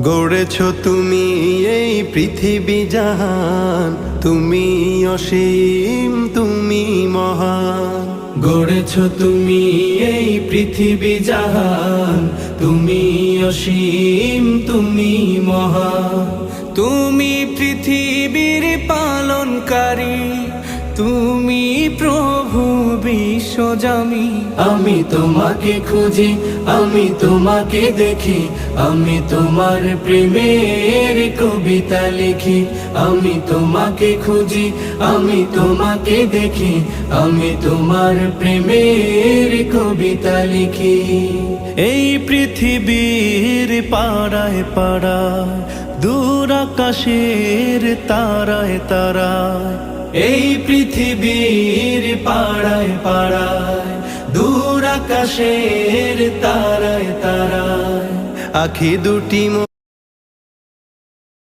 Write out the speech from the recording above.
গড়েছ তুমি এই পৃথিবী জাহান, তুমি অসীম তুমি মহান। গড়েছ তুমি এই পৃথিবী জাহান, তুমি অসীম তুমি মহান। তুমি পৃথিবীর পালনকারী, তুমি প্রভু বিশ্বজামি। আমি তোমাকে খুঁজি, আমি তোমাকে দেখি, আমি তোমার প্রেমের কবিতা লিখি। আমি তোমাকে খুঁজি, আমি তোমাকে দেখি, আমি তোমার প্রেমের কবিতা লিখি। এই পৃথিবীর পাড়ায় পাড়ায়, দূর আকাশের তারায় তারায়, এই পৃথিবীর পাড়ায় পাড়ায়, দূর আকাশের তারায় তারায়, আখি দুটি